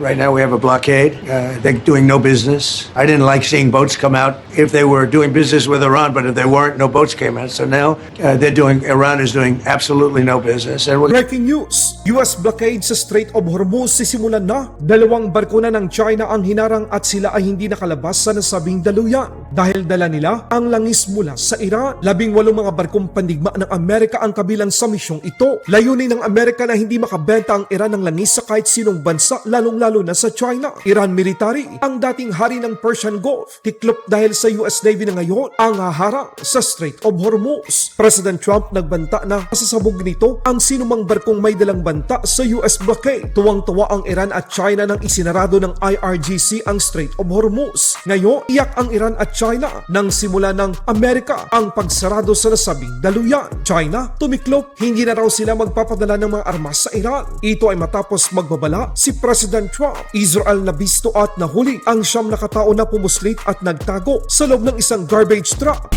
Right now we have a blockade. They're doing no business. I didn't like seeing boats come out if they were doing business with Iran, but if they weren't, no boats came out. So now Iran is doing absolutely no business. And Breaking news, US blockade sa Strait of Hormuz sisimulan na. Dalawang barko na ng China ang hinarang at sila ay hindi nakalabas sa nasabing daluyan dahil dala nila ang langis mula sa Iran. 18 mga barkong pandigma ng Amerika ang kabilang sa misyong ito. Layunin ng Amerika na hindi makabenta ang Iran ng langis sa kahit sinong bansa, lalong-lalo na sa China. Iran military, ang dating hari ng Persian Gulf, tiklop dahil sa US Navy na ngayon ang haharang sa Strait of Hormuz. President Trump nagbanta na masasabog nito ang sinumang barkong may dalang banta sa US blockade. Tuwang-tuwa ang Iran at China nang isinarado ng IRGC ang Strait of Hormuz. Ngayon, iyak ang Iran at China nang simula ng Amerika ang pagsarado sa nasabing daluyan. China, tumiklop, hindi na raw sila magpapadala ng mga armas sa Iran. Ito ay matapos magbabala si President Trump. Israel nabisto at nahuli ang 9 na katao na pumuslit at nagtago sa loob ng isang garbage truck.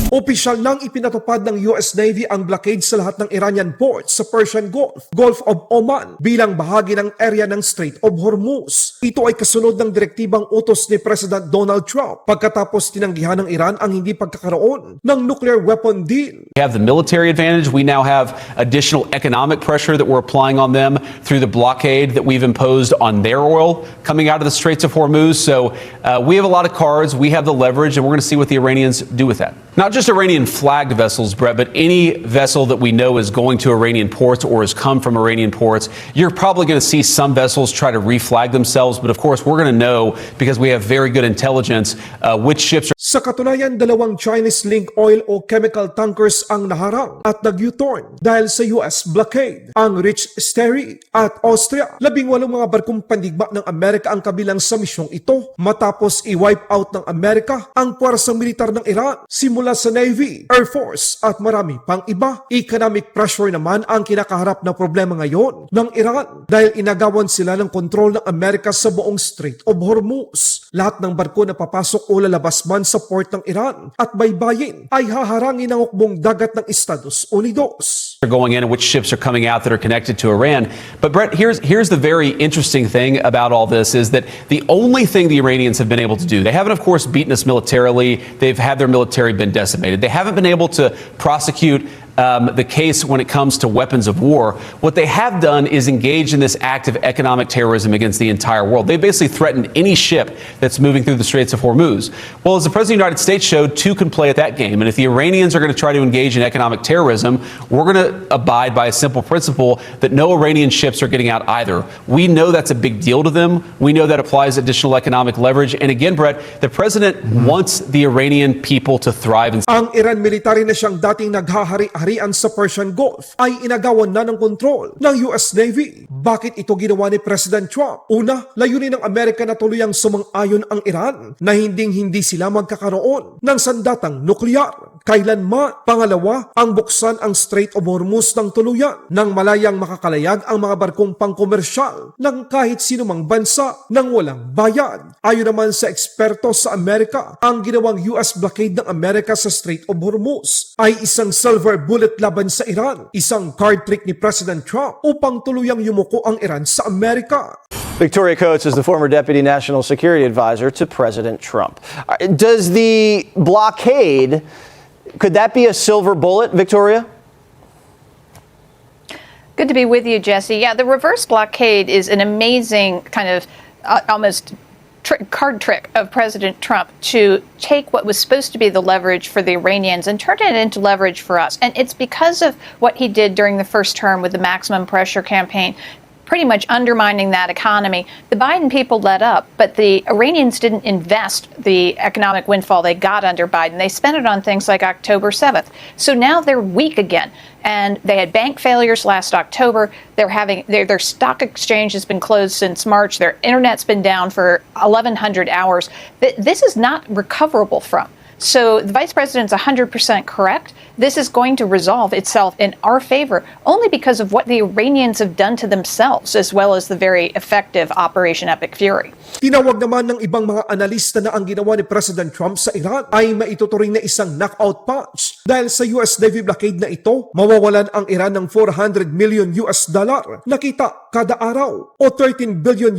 Opisyal nang ipinatupad ng US Navy ang blockade sa lahat ng Iranian ports sa Persian Gulf, Gulf of Oman bilang bahagi ng area ng Strait of Hormuz. Ito ay kasunod ng direktibang utos ni President Donald Trump pagkatapos tinanggihan ng Iran ang hindi pagkakaroon ng nuclear weapon deal. We have the military advantage. We now have additional economic pressure that we're applying on them through the blockade that we've imposed on their oil coming out of the Straits of Hormuz. So we have a lot of cards. We have the leverage, and we're going to see what the Iranians do with that. Not just Iranian flagged vessels, Brett, but any vessel that we know is going to Iranian ports or has come from Iranian ports. You're probably going to see some vessels try to reflag themselves, but of course we're going to know because we have very good intelligence which ships are. Sa katunayan, 2 Chinese-linked oil o chemical tankers ang naharang at nag-U-turn dahil sa US blockade. Ang Rich Sterry at Austria, 18 mga barkong pandigma ng Amerika ang kabilang sa misyong ito matapos i-wipe out ng Amerika ang puwersang militar ng Iran simula sa Navy, Air Force at marami pang iba. Economic pressure naman ang kinakaharap na problema ngayon ng Iran dahil inagawan sila ng kontrol ng Amerika sa buong Strait of Hormuz. Lahat ng barko na papasok o lalabas man sa port ng Iran at baybayin ay haharangin ng hukbong dagat ng Estados Unidos. Are going in and which ships are coming out that are connected to Iran. But Brett, here's the very interesting thing about all this is that the only thing the Iranians have been able to do, they haven't of course beaten us militarily, they've had their military been decimated. They haven't been able to prosecute the case when it comes to weapons of war. What they have done is engage in this act of economic terrorism against the entire world. They basically threatened any ship that's moving through the Straits of Hormuz. Well, as the President of the United States showed, two can play at that game. And if the Iranians are going to try to engage in economic terrorism, we're going to abide by a simple principle that no Iranian ships are getting out either. We know that's a big deal to them. We know that applies additional economic leverage. And again, Brett, the President wants the Iranian people to thrive. Ang Iran military na siyang dating naghahari-harian sa Persian Gulf ay inagawan na ng kontrol ng US Navy. Bakit ito ginawa ni President Trump? Una, layunin ng Amerika na tuluyang sumang-ayon ang Iran na hindi sila magkakaroon ng sandatang nuklear. Kailanman. Pangalawa, ang buksan ang Strait of Hormuz ng tuluyan nang malayang makakalayag ang mga barkong pangkomersyal ng kahit sinumang bansa nang walang bayad. Ayon naman sa eksperto sa Amerika, ang ginawang US blockade ng Amerika sa Strait of Hormuz ay isang silver bullet laban sa Iran, isang card trick ni President Trump upang tuluyang yumuko ang Iran sa Amerika. Victoria Coates is the former Deputy National Security Advisor to President Trump. Does the blockade, could that be a silver bullet, Victoria? Good to be with you, Jesse. Yeah, the reverse blockade is an amazing kind of almost card trick of President Trump to take what was supposed to be the leverage for the Iranians and turn it into leverage for us. And it's because of what he did during the first term with the maximum pressure campaign, pretty much undermining that economy. The Biden people let up, but the Iranians didn't invest the economic windfall they got under Biden. They spent it on things like October 7th. So now they're weak again. And they had bank failures last October. They're having their stock exchange has been closed since March. Their internet's been down for 1,100 hours. This is not recoverable from. So the vice president's 100% correct. This is going to resolve itself in our favor only because of what the Iranians have done to themselves, as well as the very effective Operation Epic Fury. Tinawag naman ng ibang mga analista na ang ginawa ni President Trump sa Iran ay maituturing na isang knockout punch. Dahil sa US Navy blockade na ito, mawawalan ang Iran ng $400 million nakita kada araw o $13 billion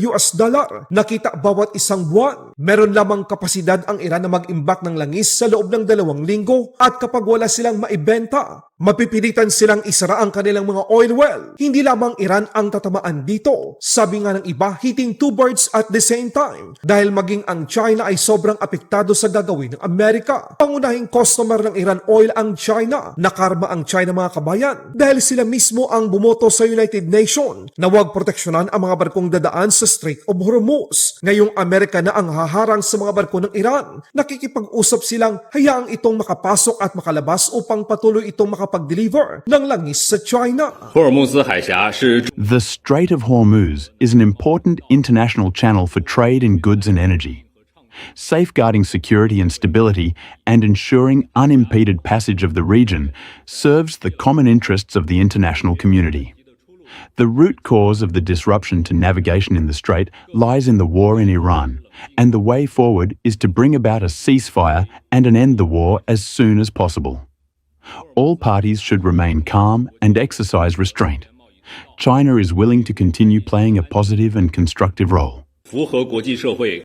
nakita bawat isang buwan. Meron lamang kapasidad ang Iran na mag-imbak ng langis sa loob ng 2 linggo at kapag wala silang maibenta, mapipilitan silang isara ang kanilang mga oil well. Hindi lamang Iran ang tatamaan dito. Sabi nga ng iba, hitting two birds at the same time. Dahil maging ang China ay sobrang apektado sa gagawin ng Amerika. Pangunahing customer ng Iran oil ang China. Nakarma ang China mga kabayan dahil sila mismo ang bumoto sa United Nations na huwag proteksyonan ang mga barkong dadaan sa Strait of Hormuz. Ngayong Amerika na ang haharang sa mga barko ng Iran. Nakikipag-usap silang hayaang itong makapasok at makalabas upang patuloy itong makapag-deliver ng langis sa China. The Strait of Hormuz is an important international channel for trade in goods and energy. Safeguarding security and stability and ensuring unimpeded passage of the region serves the common interests of the international community. The root cause of the disruption to navigation in the strait lies in the war in Iran, and the way forward is to bring about a ceasefire and an end the war as soon as possible. All parties should remain calm and exercise restraint. China is willing to continue playing a positive and constructive role.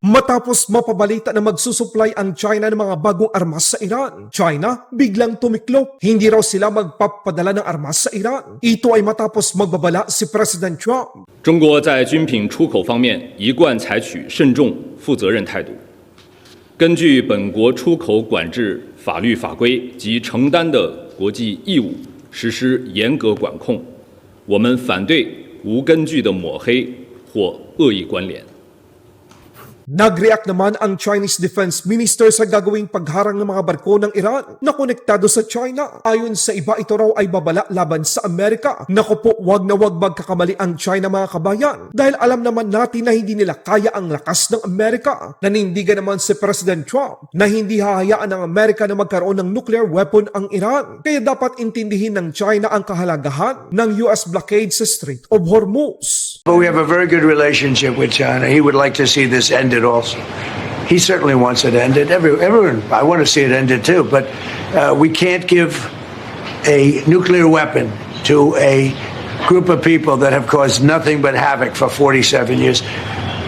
Matapos mapabalita na magsusupply ang China ng mga bagong armas sa Iran, China biglang tumiklop. Hindi raw sila magpapadala ng armas sa Iran. Ito ay matapos magbabala si President Trump. 中国在军品出口方面一贯采取慎重、负责任态度，根据本国出口管制法律法规及承担的国际义务，实施严格管控。我们反对无根据的抹黑或恶意关联。 Nag-react naman ang Chinese Defense Minister sa gagawing pagharang ng mga barko ng Iran na konektado sa China. Ayon sa iba, ito raw ay babala laban sa Amerika. Naku po, wag na wag magkakamali ang China mga kabayan. Dahil alam naman natin na hindi nila kaya ang lakas ng Amerika. Nanindigan naman si President Trump na hindi hahayaan ng Amerika na magkaroon ng nuclear weapon ang Iran. Kaya dapat intindihin ng China ang kahalagahan ng US blockade sa Strait of Hormuz. But we have a very good relationship with China. He would like to see this ended also. He certainly wants it ended. Everyone, I want to see it ended too. But we can't give a nuclear weapon to a group of people that have caused nothing but havoc for 47 years.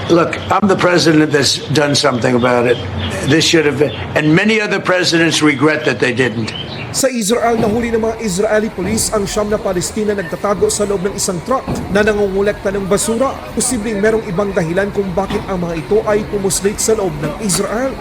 Look, I'm the president that's done something about it. This should have been, and many other presidents regret that they didn't. Sa Israel, nahuli ng mga Israeli police ang siyam na Palestina nagtatago sa loob ng isang truck na nangungulekta ng basura. Posibleng merong ibang dahilan kung bakit ang mga ito ay pumuslit sa loob ng Israel.